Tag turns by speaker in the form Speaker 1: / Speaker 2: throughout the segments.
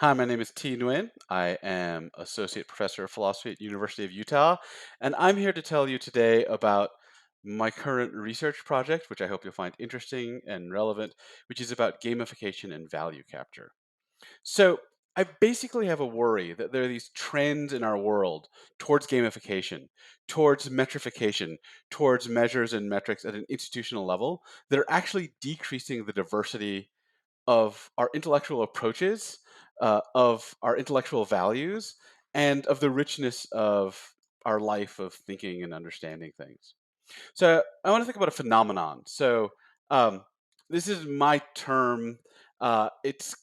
Speaker 1: Hi, my name is Thi Nguyen. I am Associate Professor of Philosophy at University of Utah, and I'm here to tell you today about my current research project, which I hope you'll find interesting and relevant, which is about gamification and value capture. So, I basically have a worry that there are these trends in our world towards gamification, towards metrification, towards measures and metrics at an institutional level that are actually decreasing the diversity of our intellectual approaches, of our intellectual values, and of the richness of our life of thinking and understanding things. So I want to think about a phenomenon. Um, this is my term. It's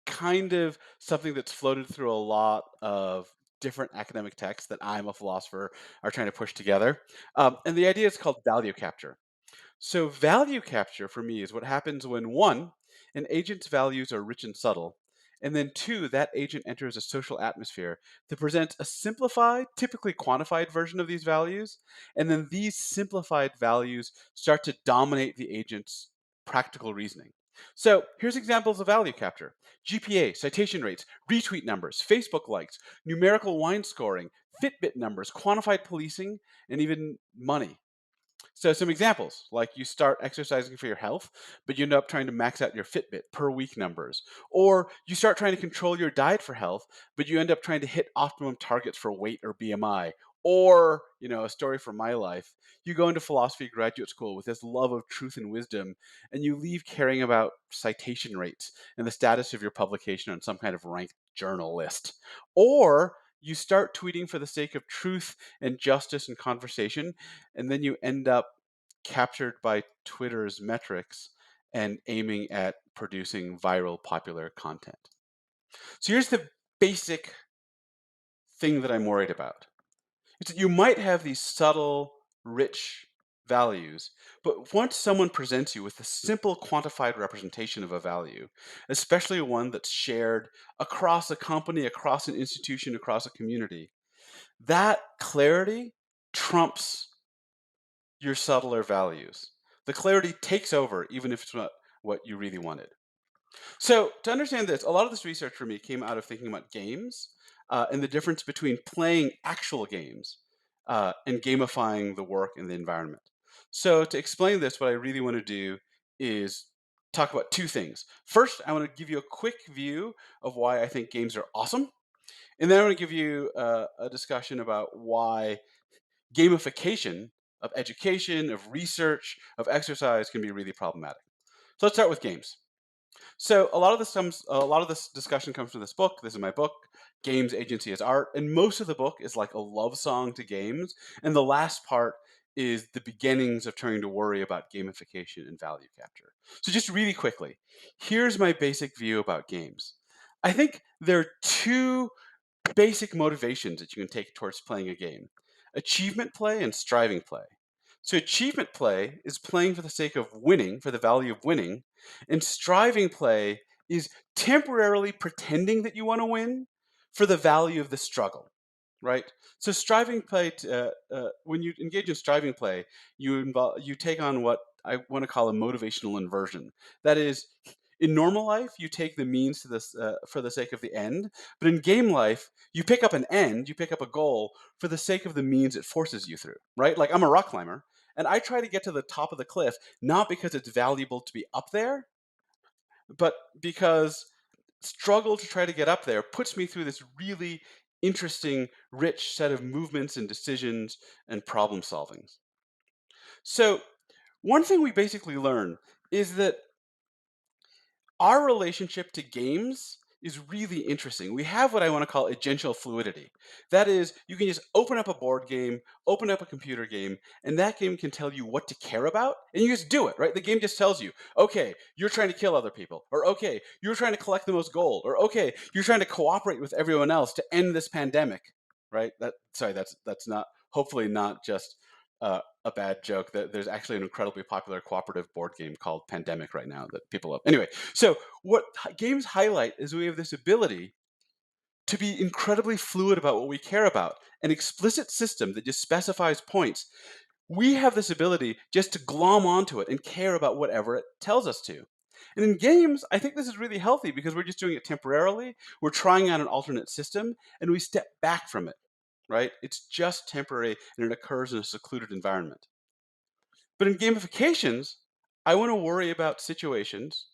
Speaker 1: kind of something that's floated through a lot of different academic texts that I'm a philosopher are trying to push together. And the idea is called value capture. So, value capture for me is what happens when one, an agent's values are rich and subtle, and then two, that agent enters a social atmosphere that presents a simplified, typically quantified version of these values, and then these simplified values start to dominate the agent's practical reasoning. So, here's examples of value capture: GPA, citation rates, retweet numbers, Facebook likes, numerical wine scoring, Fitbit numbers, quantified policing, and even money. So some examples, like you start exercising for your health, but you end up trying to max out your Fitbit per week numbers. Or you start trying to control your diet for health, but you end up trying to hit optimum targets for weight or BMI. Or, a story from my life, you go into philosophy graduate school with this love of truth and wisdom, and you leave caring about citation rates and the status of your publication on some kind of ranked journal list. Or you start tweeting for the sake of truth and justice and conversation, and then you end up captured by Twitter's metrics and aiming at producing viral popular content. So here's the basic thing that I'm worried about. It's that you might have these subtle, rich values, but once someone presents you with a simple quantified representation of a value, especially one that's shared across a company, across an institution, across a community, that clarity trumps your subtler values. The clarity takes over, even if it's not what you really wanted. So, to understand this, a lot of this research for me came out of thinking about games and the difference between playing actual games and gamifying the work and the environment. So, to explain this, what I really want to do is talk about two things. First, I want to give you a quick view of why I think games are awesome. And then I want to give you a discussion about why gamification of education, of research, of exercise can be really problematic. So let's start with games. So a lot of this discussion comes from this book. This is my book, Games Agency as Art, and most of the book is like a love song to games, and the last part is the beginnings of turning to worry about gamification and value capture. So just really quickly, here's my basic view about games. I think there are two basic motivations that you can take towards playing a game: achievement play and striving play. So, achievement play is playing for the sake of winning, for the value of winning, and striving play is temporarily pretending that you want to win for the value of the struggle, right? So, striving play, when you engage in striving play, you take on what I want to call a motivational inversion. That is, in normal life, you take the means to this for the sake of the end, but in game life, you pick up an end, you pick up a goal for the sake of the means it forces you through, right? Like I'm a rock climber, and I try to get to the top of the cliff not because it's valuable to be up there, but because struggle to try to get up there puts me through this really interesting, rich set of movements and decisions and problem solvings. So, one thing we basically learn is that our relationship to games is really interesting. We have what I want to call agential fluidity. That is, you can just open up a board game, open up a computer game, and that game can tell you what to care about, and you just do it, right? The game just tells you, okay, you're trying to kill other people, or okay, you're trying to collect the most gold, or okay, you're trying to cooperate with everyone else to end this pandemic, right? That's not hopefully not just a bad joke. That there's actually an incredibly popular cooperative board game called Pandemic right now that people love. Anyway, so what games highlight is we have this ability to be incredibly fluid about what we care about, an explicit system that just specifies points. We have this ability just to glom onto it and care about whatever it tells us to. And in games, I think this is really healthy because we're just doing it temporarily. We're trying out an alternate system and we step back from it, right? It's just temporary and it occurs in a secluded environment. But in gamifications, I want to worry about situations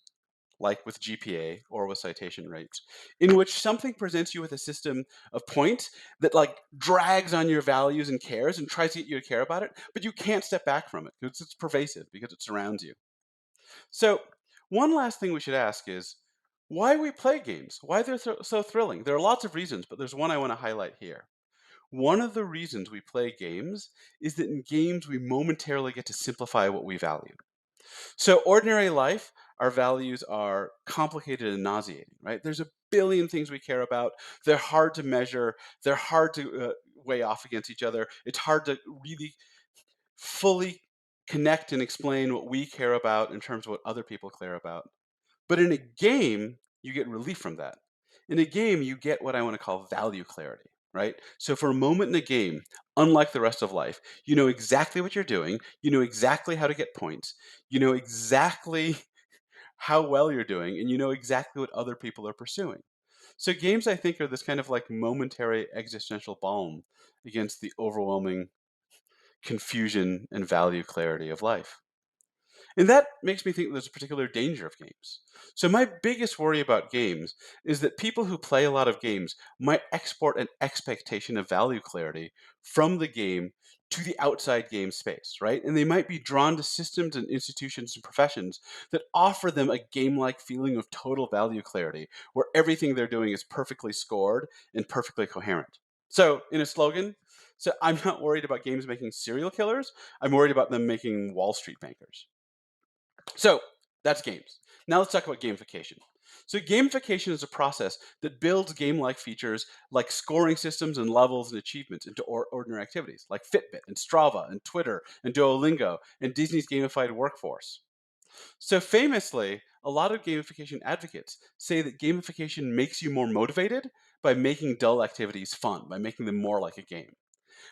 Speaker 1: like with GPA or with citation rates, in which something presents you with a system of points that like drags on your values and cares and tries to get you to care about it, but you can't step back from it because it's pervasive, because it surrounds you. So, one last thing we should ask is why we play games, why they're so thrilling. There are lots of reasons, but there's one I want to highlight here. One of the reasons we play games is that in games we momentarily get to simplify what we value. So, ordinary life, our values are complicated and nauseating, right? There's a billion things we care about. They're hard to measure, they're hard to weigh off against each other. It's hard to really fully connect and explain what we care about in terms of what other people care about. But in a game, you get relief from that. In a game, you get what I want to call value clarity, right? So for a moment in a game, unlike the rest of life, you know exactly what you're doing, you know exactly how to get points, you know exactly how well you're doing, and you know exactly what other people are pursuing. So games, I think, are this kind of like momentary existential balm against the overwhelming confusion and value clarity of life. And that makes me think there's a particular danger of games. So, my biggest worry about games is that people who play a lot of games might export an expectation of value clarity from the game to the outside game space, right? And they might be drawn to systems and institutions and professions that offer them a game like feeling of total value clarity, where everything they're doing is perfectly scored and perfectly coherent. So, in a slogan, I'm not worried about games making serial killers, I'm worried about them making Wall Street bankers. So that's games. Now let's talk about gamification. So gamification is a process that builds game-like features like scoring systems and levels and achievements into ordinary activities like Fitbit and Strava and Twitter and Duolingo and Disney's gamified workforce. So famously, a lot of gamification advocates say that gamification makes you more motivated by making dull activities fun, by making them more like a game.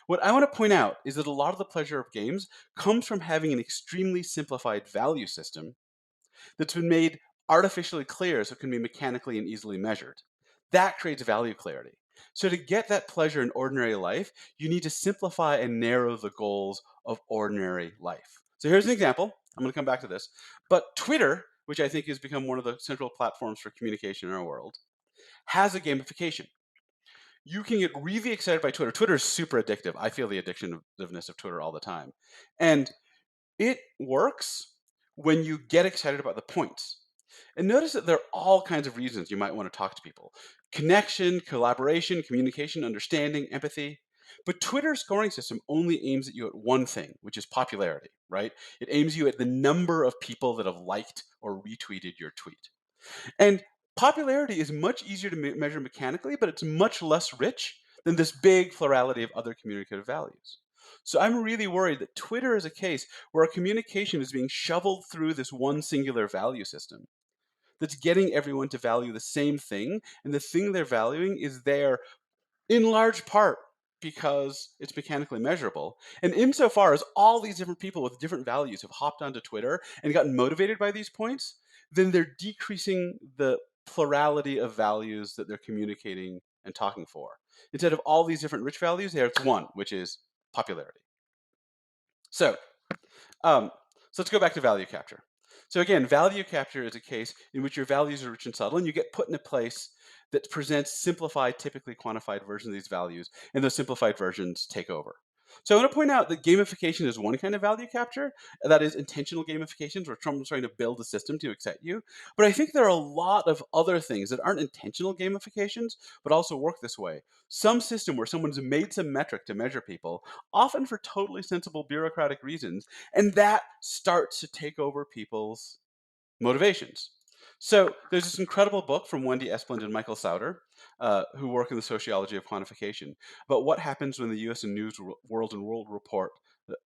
Speaker 1: What I want to point out is that a lot of the pleasure of games comes from having an extremely simplified value system that's been made artificially clear so it can be mechanically and easily measured. That creates value clarity. So, to get that pleasure in ordinary life, you need to simplify and narrow the goals of ordinary life. So, here's an example. I'm going to come back to this. But Twitter, which I think has become one of the central platforms for communication in our world, has a gamification. You can get really excited by Twitter. Twitter is super addictive. I feel the addictiveness of Twitter all the time. And it works when you get excited about the points. And notice that there are all kinds of reasons you might want to talk to people: connection, collaboration, communication, understanding, empathy. But Twitter's scoring system only aims at you at one thing, which is popularity, right? It aims you at the number of people that have liked or retweeted your tweet. And popularity is much easier to measure mechanically, but it's much less rich than this big plurality of other communicative values. So I'm really worried that Twitter is a case where a communication is being shoveled through this one singular value system that's getting everyone to value the same thing. And the thing they're valuing is there in large part because it's mechanically measurable. And insofar as all these different people with different values have hopped onto Twitter and gotten motivated by these points, then they're decreasing the plurality of values that they're communicating and talking for. Instead of all these different rich values, there's one, which is popularity. So um, so let's go back to value capture. So again, value capture is a case in which your values are rich and subtle, and you get put in a place that presents simplified, typically quantified versions of these values, and those simplified versions take over. So I want to point out that gamification is one kind of value capture. That is intentional gamifications, where someone's trying to build a system to excite you. But I think there are a lot of other things that aren't intentional gamifications, but also work this way. Some system where someone's made some metric to measure people, often for totally sensible bureaucratic reasons, and that starts to take over people's motivations. So there's this incredible book from Wendy Esplin and Michael Sauter, who work in the sociology of quantification, about what happens when the U.S. and News World and World Report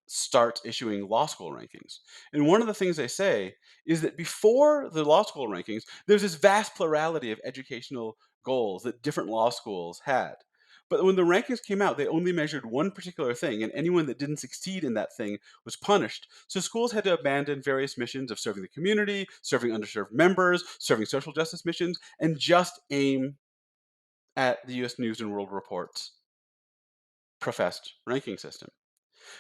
Speaker 1: starts issuing law school rankings. And one of the things they say is that before the law school rankings, there's this vast plurality of educational goals that different law schools had. But when the rankings came out, they only measured one particular thing, and anyone that didn't succeed in that thing was punished. So schools had to abandon various missions of serving the community, serving underserved members, serving social justice missions, and just aim at the US News and World Report's professed ranking system.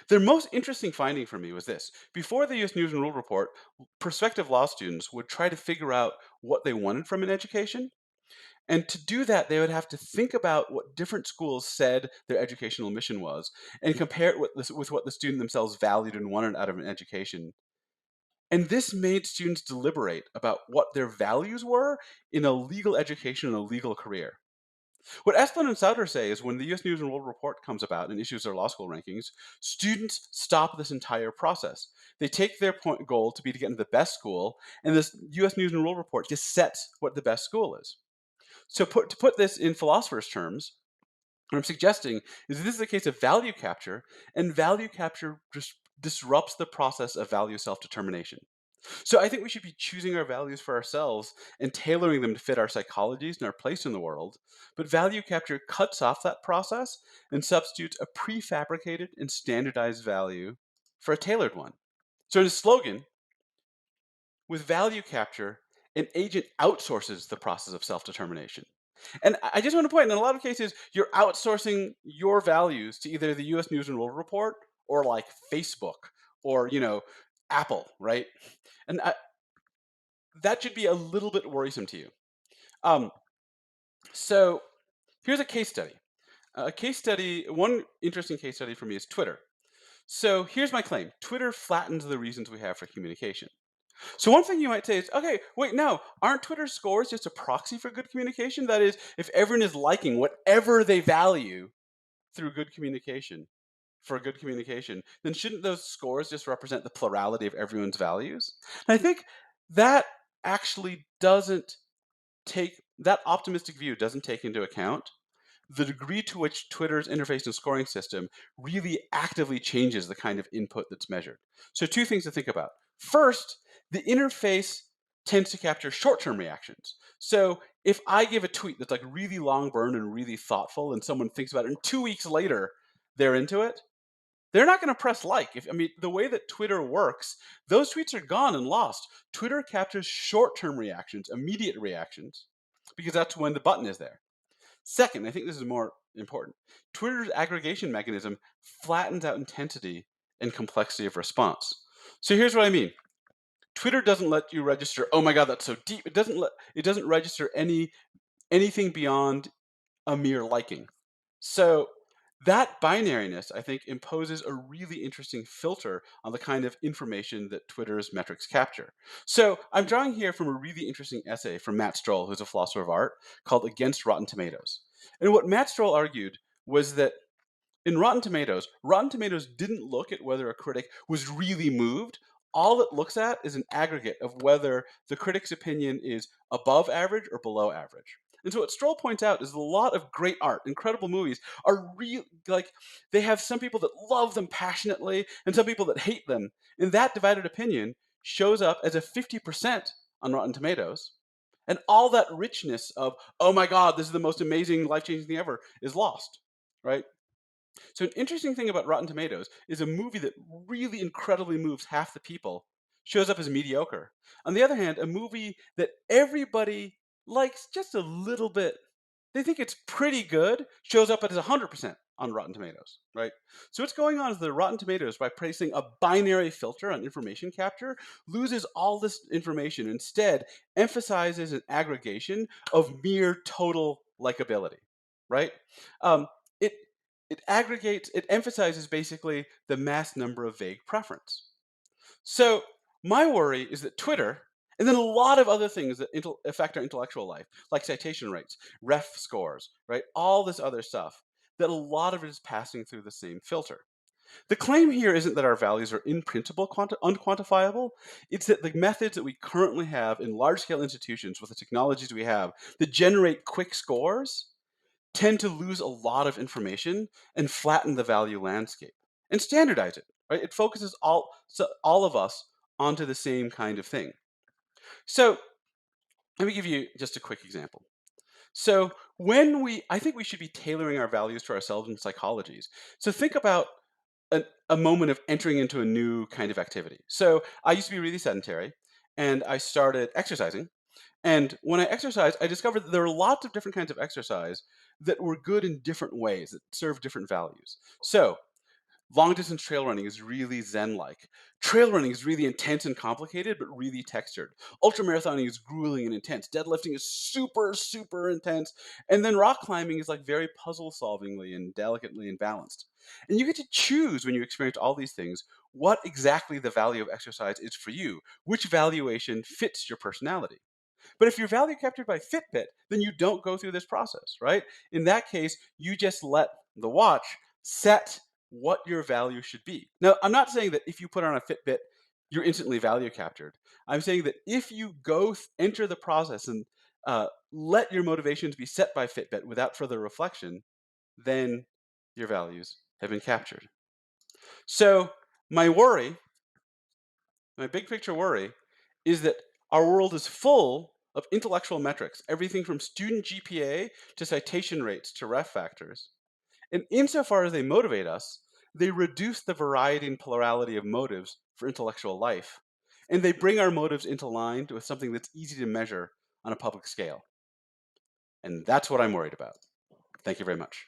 Speaker 1: Their most interesting finding for me was this. Before the US News and World Report, prospective law students would try to figure out what they wanted from an education. And to do that, they would have to think about what different schools said their educational mission was and compare it with what the student themselves valued and wanted out of an education. And this made students deliberate about what their values were in a legal education and a legal career. What Esplin and Sauter say is when the US News and World Report comes about and issues their law school rankings, students stop this entire process. They take their goal to be to get into the best school, and this US News and World Report just sets what the best school is. So to put this in philosophers' terms, what I'm suggesting is this is a case of value capture, and value capture just disrupts the process of value self-determination. So I think we should be choosing our values for ourselves and tailoring them to fit our psychologies and our place in the world. But value capture cuts off that process and substitutes a prefabricated and standardized value for a tailored one. So in a slogan, with value capture, an agent outsources the process of self-determination. And I just want to point, in a lot of cases, you're outsourcing your values to either the US News and World Report or like Facebook or, Apple, right? And that should be a little bit worrisome to you. Um, so here's a case study. One interesting case study for me is Twitter. So here's my claim. Twitter flattens the reasons we have for communication. So one thing you might say is, okay, wait, no, aren't Twitter scores just a proxy for good communication? That is, if everyone is liking whatever they value through good communication, for good communication, then shouldn't those scores just represent the plurality of everyone's values? And I think that actually doesn't that optimistic view doesn't take into account the degree to which Twitter's interface and scoring system really actively changes the kind of input that's measured. So, two things to think about. First, the interface tends to capture short term reactions. So, if I give a tweet that's like really long burn and really thoughtful, and someone thinks about it, and 2 weeks later they're into it, they're not going to press like. The way that Twitter works, those tweets are gone and lost. Twitter captures short term reactions, immediate reactions, because that's when the button is there. Second, I think this is more important. Twitter's aggregation mechanism flattens out intensity and complexity of response. So here's what I mean. Twitter doesn't let you register, oh my god, that's so deep. It doesn't register anything beyond a mere liking. So that binariness, I think, imposes a really interesting filter on the kind of information that Twitter's metrics capture. So I'm drawing here from a really interesting essay from Matt Stroll, who's a philosopher of art, called Against Rotten Tomatoes. And what Matt Stroll argued was that in Rotten Tomatoes didn't look at whether a critic was really moved. All it looks at is an aggregate of whether the critic's opinion is above average or below average. And so what Stroll points out is a lot of great art, incredible movies are real, like they have some people that love them passionately and some people that hate them. And that divided opinion shows up as a 50% on Rotten Tomatoes. And all that richness of, oh my God, this is the most amazing, life-changing thing ever is lost, right? So an interesting thing about Rotten Tomatoes is a movie that really incredibly moves half the people shows up as mediocre. On the other hand, a movie that everybody likes just a little bit, they think it's pretty good, shows up as 100% on Rotten Tomatoes, right? So what's going on is the Rotten Tomatoes, by placing a binary filter on information capture, loses all this information, instead emphasizes an aggregation of mere total likability, right? Um, it it emphasizes basically the mass number of vague preference. So my worry is that Twitter, and then a lot of other things that affect our intellectual life, like citation rates, ref scores, right? All this other stuff, that a lot of it is passing through the same filter. The claim here isn't that our values are in principle unquantifiable. It's that the methods that we currently have in large scale institutions with the technologies we have that generate quick scores tend to lose a lot of information and flatten the value landscape and standardize it. Right? It focuses all of us onto the same kind of thing. So let me give you just a quick example. So I think we should be tailoring our values to ourselves and psychologies. So think about a moment of entering into a new kind of activity. So I used to be really sedentary and I started exercising. And when I exercised, I discovered that there are lots of different kinds of exercise that were good in different ways, that serve different values. So long distance trail running is really zen like. Trail running is really intense and complicated, but really textured. Ultra marathoning is grueling and intense. Deadlifting is super, super intense. And then rock climbing is like very puzzle solvingly and delicately and balanced. And you get to choose when you experience all these things what exactly the value of exercise is for you, which valuation fits your personality. But if you're value captured by Fitbit, then you don't go through this process, right? In that case, you just let the watch set what your value should be. Now, I'm not saying that if you put on a Fitbit, you're instantly value captured. I'm saying that if you enter the process and let your motivations be set by Fitbit without further reflection, then your values have been captured. So my worry my big picture worry is that our world is full of intellectual metrics, everything from student GPA to citation rates to ref factors. And insofar as they motivate us, they reduce the variety and plurality of motives for intellectual life. And they bring our motives into line with something that's easy to measure on a public scale. And that's what I'm worried about. Thank you very much.